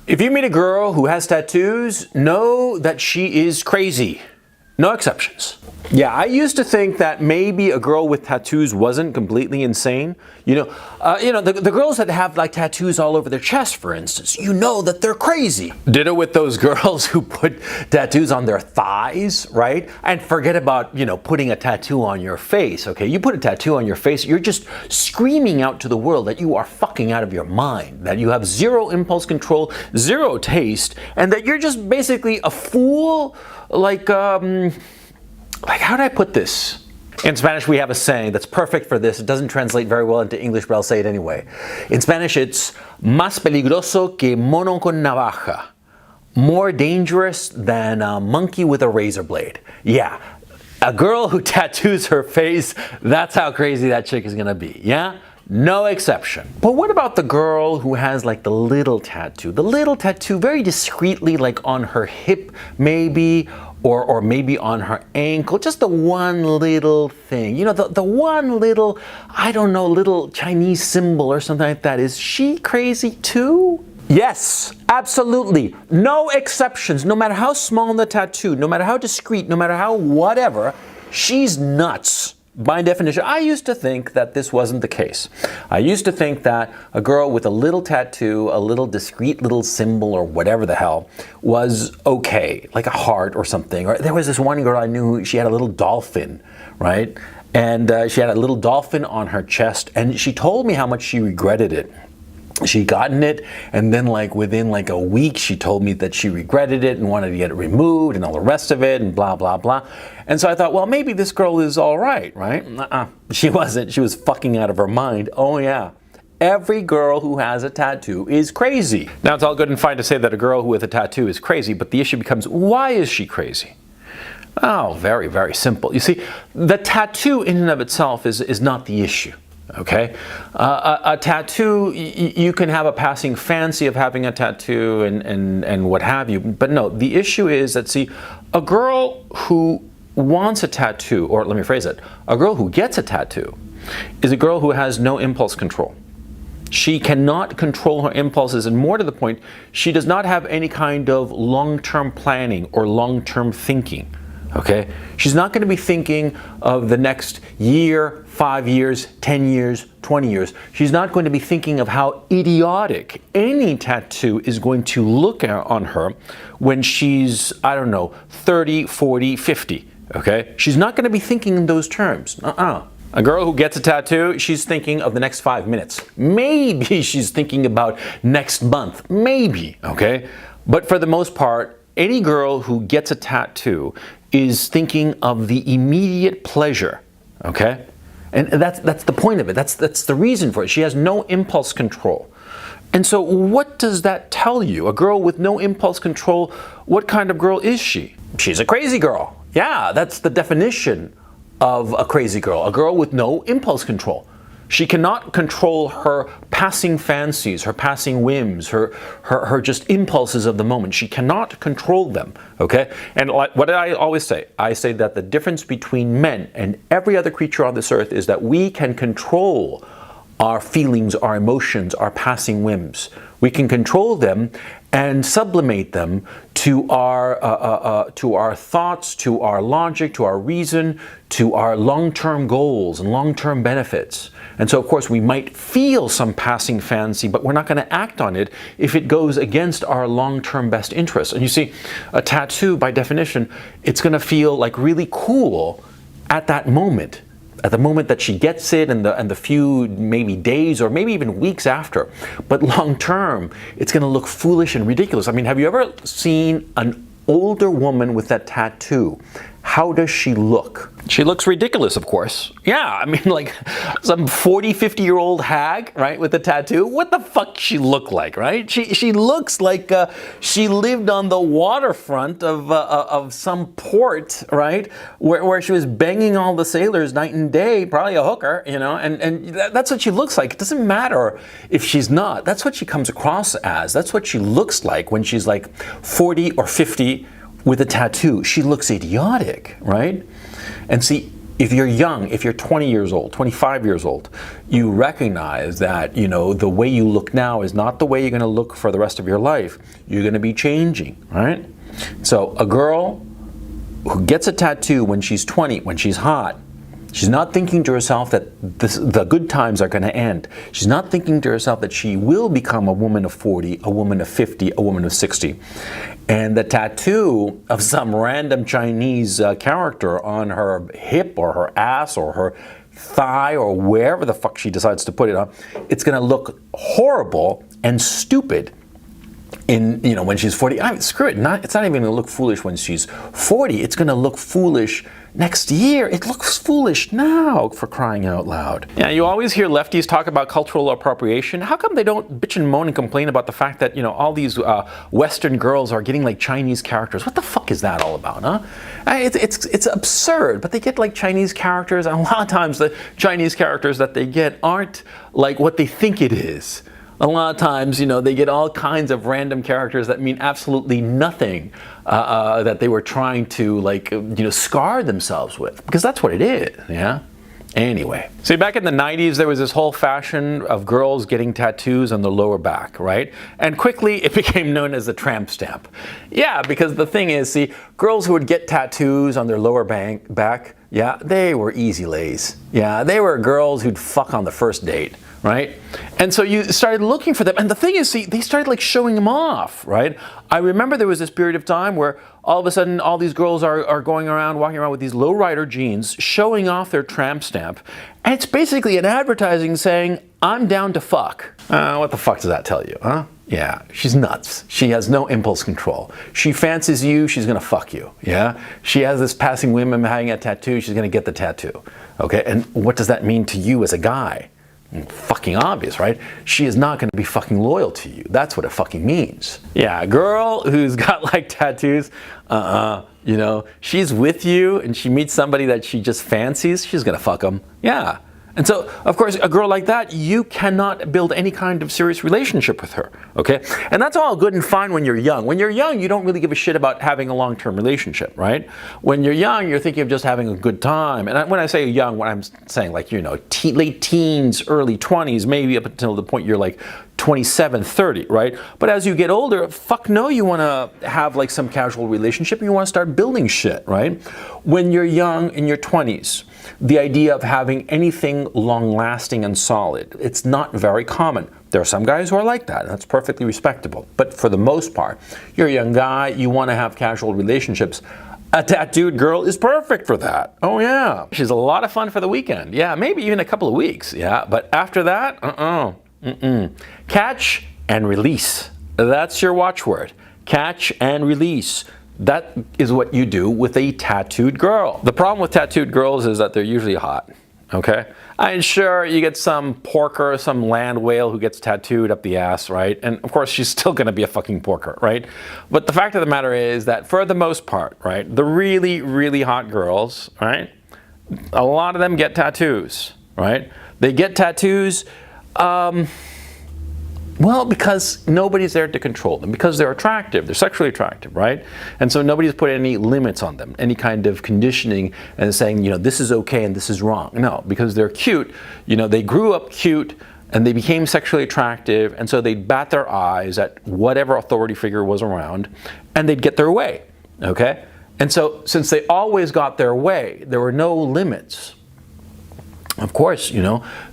If you meet a girl who has tattoos, know that she is crazy. No exceptions. Yeah, I used to think that maybe a girl with tattoos wasn't completely insane. The girls that have like tattoos all over their chest, for instance, you know that they're crazy. Ditto with those girls who put tattoos on their thighs, right? And forget about, putting a tattoo on your face, okay? You put a tattoo on your face, you're just screaming out to the world that you are fucking out of your mind, that you have zero impulse control, zero taste, and that you're just basically a fool, how do I put this? In Spanish, we have a saying that's perfect for this. It doesn't translate very well into English, but I'll say it anyway. In Spanish, it's más peligroso que mono con navaja. More dangerous than a monkey with a razor blade. Yeah, a girl who tattoos her face, that's how crazy that chick is gonna be, yeah? No exception. But what about the girl who has like the little tattoo? The little tattoo very discreetly, like on her hip maybe, or maybe on her ankle, just the one little thing. The one little, little Chinese symbol or something like that. Is she crazy too? Yes, absolutely. No exceptions. No matter how small the tattoo, no matter how discreet, no matter how whatever, she's nuts. By definition, I used to think that this wasn't the case. I used to think that a girl with a little tattoo, a little discreet little symbol or whatever the hell, was okay, like a heart or something. Or there was this one girl I knew, she had a little dolphin, right? And she had a little dolphin on her chest, and she told me how much she regretted it. She'd gotten it, and then within a week she told me that she regretted it and wanted to get it removed and all the rest of it and blah blah blah. And so I thought, well, maybe this girl is all right? She wasn't. She was fucking out of her mind. Oh yeah. Every girl who has a tattoo is crazy. Now, it's all good and fine to say that a girl with a tattoo is crazy, but the issue becomes, why is she crazy? Oh, very, very simple. You see, the tattoo in and of itself is not the issue. Okay, a tattoo, you can have a passing fancy of having a tattoo and what have you, but no, the issue is that, see, a girl who wants a tattoo, or let me phrase it, a girl who gets a tattoo is a girl who has no impulse control. She cannot control her impulses, and more to the point, she does not have any kind of long-term planning or long-term thinking. Okay? She's not going to be thinking of the next year, 5 years, 10 years, 20 years. She's not going to be thinking of how idiotic any tattoo is going to look on her when she's, 30, 40, 50. Okay? She's not going to be thinking in those terms. A girl who gets a tattoo, she's thinking of the next 5 minutes. Maybe she's thinking about next month. Maybe. Okay? But for the most part, any girl who gets a tattoo is thinking of the immediate pleasure, okay? And that's the point of it. That's the reason for it. She has no impulse control. And so what does that tell you? A girl with no impulse control, what kind of girl is she? She's a crazy girl. Yeah, that's the definition of a crazy girl. A girl with no impulse control. She cannot control her passing fancies, her passing whims, her just impulses of the moment. She cannot control them, okay? And what did I always say? I say that the difference between men and every other creature on this earth is that we can control our feelings, our emotions, our passing whims. We can control them and sublimate them to our thoughts, to our logic, to our reason, to our long-term goals and long-term benefits. And so, of course, we might feel some passing fancy, but we're not going to act on it if it goes against our long-term best interests. And you see, a tattoo, by definition, it's going to feel like really cool at that moment. At the moment that she gets it and the few maybe days or maybe even weeks after. But long term, it's going to look foolish and ridiculous. I mean, have you ever seen an older woman with that tattoo? How does she look? She looks ridiculous, of course. Yeah, I mean, like some 40, 50-year-old hag, right, with a tattoo. What the fuck she look like, right? She looks like she lived on the waterfront of some port, right, where she was banging all the sailors night and day, probably a hooker, and that's what she looks like. It doesn't matter if she's not. That's what she comes across as. That's what she looks like when she's like 40 or 50 with a tattoo. She looks idiotic, right? And see, if you're young, if you're 20 years old, 25 years old, you recognize that, the way you look now is not the way you're going to look for the rest of your life. You're going to be changing, right? So a girl who gets a tattoo when she's 20, when she's hot, she's not thinking to herself that the good times are going to end. She's not thinking to herself that she will become a woman of 40, a woman of 50, a woman of 60. And the tattoo of some random Chinese character on her hip or her ass or her thigh or wherever the fuck she decides to put it on, it's going to look horrible and stupid when she's 40. I mean, screw it. It's not even going to look foolish when she's 40. It's going to look foolish next year. It looks foolish now, for crying out loud. Yeah, you always hear lefties talk about cultural appropriation. How come they don't bitch and moan and complain about the fact that, all these Western girls are getting like Chinese characters? What the fuck is that all about, huh? It's absurd, but they get like Chinese characters, and a lot of times the Chinese characters that they get aren't like what they think it is. A lot of times, they get all kinds of random characters that mean absolutely nothing that they were trying to, scar themselves with. Because that's what it is, yeah? Anyway. See, back in the 90s, there was this whole fashion of girls getting tattoos on their lower back, right? And quickly, it became known as the tramp stamp. Yeah, because the thing is, see, girls who would get tattoos on their lower back, yeah, they were easy lays. Yeah, they were girls who'd fuck on the first date. Right? And so you started looking for them. And the thing is, see, they started like showing them off, right? I remember there was this period of time where all of a sudden all these girls are walking around with these lowrider jeans, showing off their tramp stamp. And it's basically an advertising saying, I'm down to fuck. What the fuck does that tell you, huh? Yeah, she's nuts. She has no impulse control. She fancies you, she's gonna fuck you, yeah? She has this passing whim of having a tattoo, she's gonna get the tattoo, okay? And what does that mean to you as a guy? Fucking obvious, right? She is not going to be fucking loyal to you. That's what it fucking means. Yeah, a girl who's got like tattoos, she's with you and she meets somebody that she just fancies, she's going to fuck them. Yeah. And so, of course, a girl like that, you cannot build any kind of serious relationship with her, okay? And that's all good and fine when you're young. When you're young, you don't really give a shit about having a long-term relationship, right? When you're young, you're thinking of just having a good time. And when I say young, what I'm saying, like, late teens, early 20s, maybe up until the point you're like 27, 30, right? But as you get older, fuck no, you want to have like some casual relationship and you want to start building shit, right? When you're young, in your 20s, the idea of having anything long-lasting and solid, it's not very common. There are some guys who are like that, and that's perfectly respectable. But for the most part, you're a young guy, you want to have casual relationships. A tattooed girl is perfect for that. Oh yeah. She's a lot of fun for the weekend. Yeah, maybe even a couple of weeks. Yeah, but after that, Catch and release. That's your watchword. Catch and release. That is what you do with a tattooed girl. The problem with tattooed girls is that they're usually hot, okay? And sure, you get some porker, some land whale who gets tattooed up the ass, right? And of course, she's still gonna be a fucking porker, right? But the fact of the matter is that for the most part, right, the really, really hot girls, right, a lot of them get tattoos, right? They get tattoos, well, because nobody's there to control them, because they're attractive, they're sexually attractive, right? And so nobody's put any limits on them, any kind of conditioning and saying, this is okay and this is wrong. No, because they're cute, they grew up cute and they became sexually attractive, and so they'd bat their eyes at whatever authority figure was around and they'd get their way, okay? And so since they always got their way, there were no limits. Of course,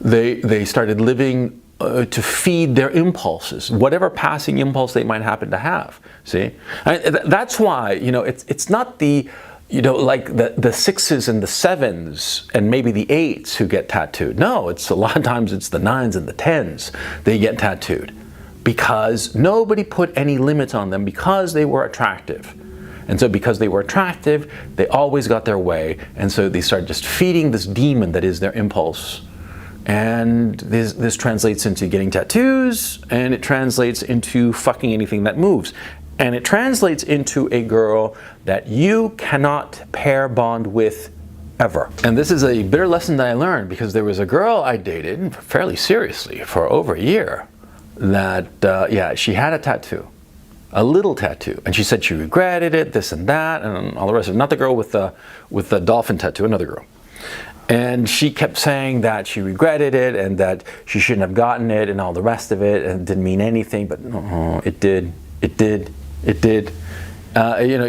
they started living to feed their impulses, whatever passing impulse they might happen to have. See, that's why it's not the like the 6s and the 7s and maybe the 8s who get tattooed. No, it's a lot of times it's the 9s and the 10s they get tattooed because nobody put any limits on them because they were attractive. And so because they were attractive, they always got their way, and so they started just feeding this demon that is their impulse. And this translates into getting tattoos, and it translates into fucking anything that moves. And it translates into a girl that you cannot pair bond with ever. And this is a bitter lesson that I learned because there was a girl I dated fairly seriously for over a year that, she had a tattoo. A little tattoo, and she said she regretted it, this and that, and all the rest of it. Not the girl with the dolphin tattoo, another girl. And she kept saying that she regretted it and that she shouldn't have gotten it and all the rest of it, and it didn't mean anything, but it did. It did. It did.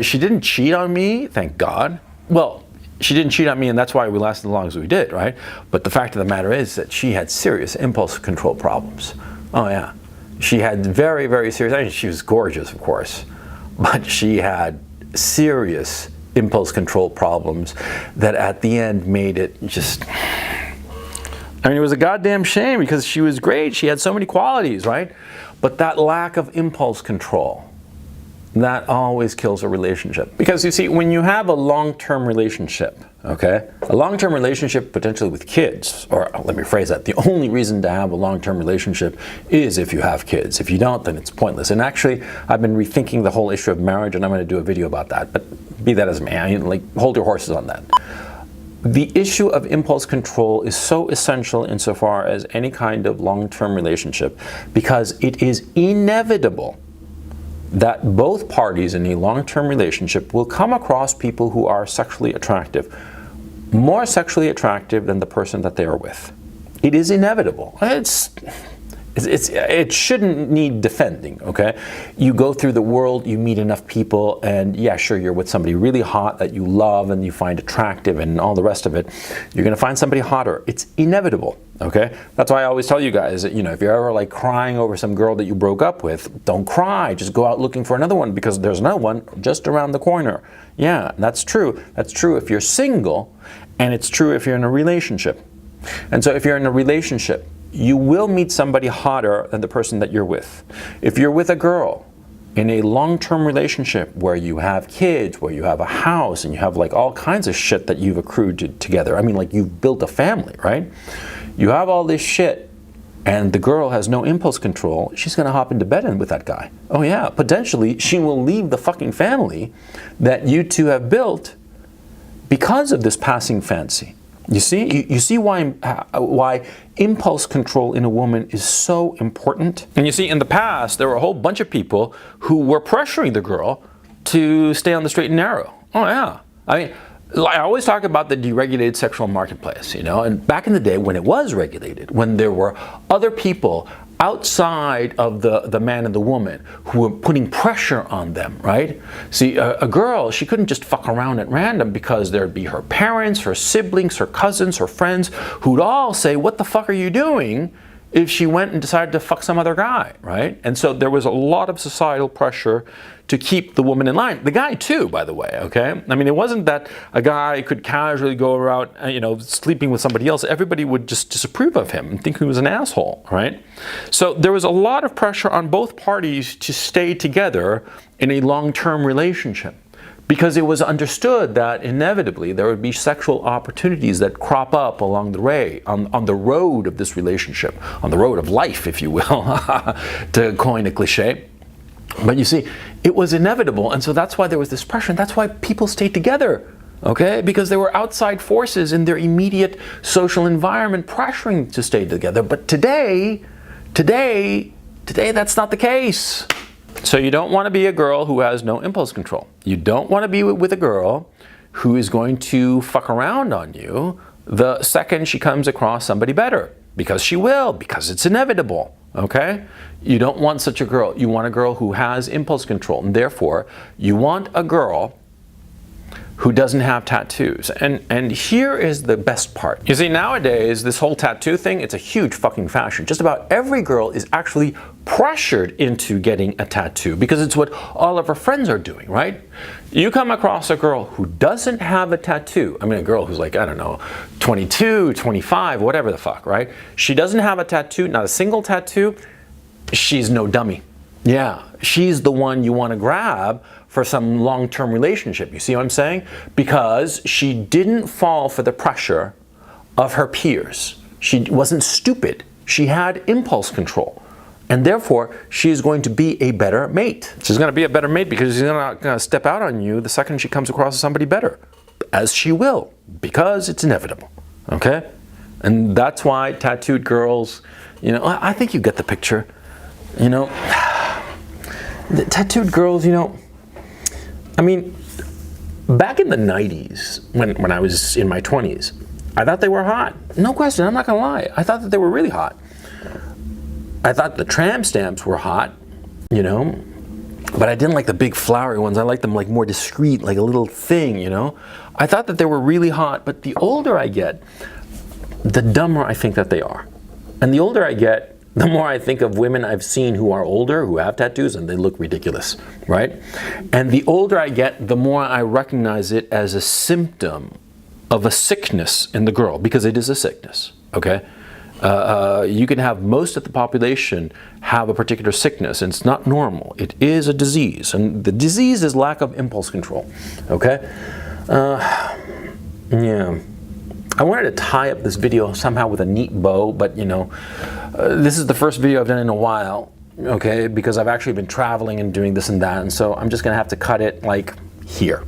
She didn't cheat on me, thank God. Well, she didn't cheat on me, and that's why we lasted as long as we did, right? But the fact of the matter is that she had serious impulse control problems. Oh, yeah. She had very, very serious, I mean, she was gorgeous, of course, but she had serious impulse control problems that at the end made it just, I mean, it was a goddamn shame because she was great. She had so many qualities, right? But that lack of impulse control, that always kills a relationship. Because you see, when you have a long-term relationship, okay, a long-term relationship potentially with kids, or let me phrase that, the only reason to have a long-term relationship is if you have kids. If you don't, then it's pointless. And actually, I've been rethinking the whole issue of marriage, and I'm going to do a video about that. But be that as it may, hold your horses on that. The issue of impulse control is so essential insofar as any kind of long-term relationship, because it is inevitable that both parties in a long-term relationship will come across people who are sexually attractive, more sexually attractive than the person that they are with. It is inevitable. It shouldn't need defending, okay? You go through the world, you meet enough people, and yeah, sure, you're with somebody really hot that you love and you find attractive and all the rest of it. You're gonna find somebody hotter. It's inevitable, okay? That's why I always tell you guys that, if you're ever like crying over some girl that you broke up with, don't cry. Just go out looking for another one, because there's another one just around the corner. Yeah, that's true. That's true if you're single, and it's true if you're in a relationship. And so if you're in a relationship, you will meet somebody hotter than the person that you're with. If you're with a girl in a long-term relationship where you have kids, where you have a house, and you have like all kinds of shit that you've accrued together, I mean, like you've built a family, right? You have all this shit, and the girl has no impulse control, she's gonna hop into bed with that guy. Oh yeah, potentially she will leave the fucking family that you two have built because of this passing fancy. You see why impulse control in a woman is so important? And you see, in the past, there were a whole bunch of people who were pressuring the girl to stay on the straight and narrow. Oh yeah. I mean, I always talk about the deregulated sexual marketplace, and back in the day when it was regulated, when there were other people outside of the man and the woman who were putting pressure on them, right? See, a girl, she couldn't just fuck around at random, because there'd be her parents, her siblings, her cousins, her friends, who'd all say, what the fuck are you doing, if she went and decided to fuck some other guy, right? And so there was a lot of societal pressure to keep the woman in line. The guy too, by the way, okay? I mean, it wasn't that a guy could casually go around, sleeping with somebody else. Everybody would just disapprove of him and think he was an asshole, right? So there was a lot of pressure on both parties to stay together in a long-term relationship, because it was understood that inevitably there would be sexual opportunities that crop up along the way, on the road of this relationship, on the road of life, if you will, to coin a cliche. But you see, it was inevitable, and so that's why there was this pressure, and that's why people stayed together, okay? Because there were outside forces in their immediate social environment pressuring to stay together. But today, that's not the case. So you don't want to be a girl who has no impulse control. You don't want to be with a girl who is going to fuck around on you the second she comes across somebody better, because she will, because it's inevitable, okay? You don't want such a girl. You want a girl who has impulse control, and therefore you want a girl who doesn't have tattoos. And here is the best part. You see, nowadays, this whole tattoo thing, it's a huge fucking fashion. Just about every girl is actually pressured into getting a tattoo, because it's what all of her friends are doing, right? You come across a girl who doesn't have a tattoo. I mean, a girl who's like, I don't know, 22, 25, whatever the fuck, right? She doesn't have a tattoo, not a single tattoo. She's no dummy. Yeah, she's the one you want to grab for some long-term relationship. You see what I'm saying? Because she didn't fall for the pressure of her peers. She wasn't stupid. She had impulse control. And therefore, she's going to be a better mate. She's going to be a better mate because she's not going to step out on you the second she comes across somebody better. As she will, because it's inevitable. Okay? And that's why tattooed girls, I think you get the picture. The tattooed girls, I mean, back in the 90s, when I was in my 20s, I thought they were hot. No question, I'm not gonna lie. I thought that they were really hot. I thought the tramp stamps were hot, you know, but I didn't like the big flowery ones. I liked them like more discreet, like a little thing, you know. I thought that they were really hot, but the older I get, the dumber I think that they are. And the older I get, the more I think of women I've seen who are older, who have tattoos, and they look ridiculous, right? And the older I get, the more I recognize it as a symptom of a sickness in the girl, because it is a sickness, okay? You can have most of the population have a particular sickness, and it's not normal. It is a disease, and the disease is lack of impulse control, okay? Yeah. I wanted to tie up this video somehow with a neat bow, but you know, this is the first video I've done in a while, okay, because I've actually been traveling and doing this and that, and so I'm just gonna have to cut it like here.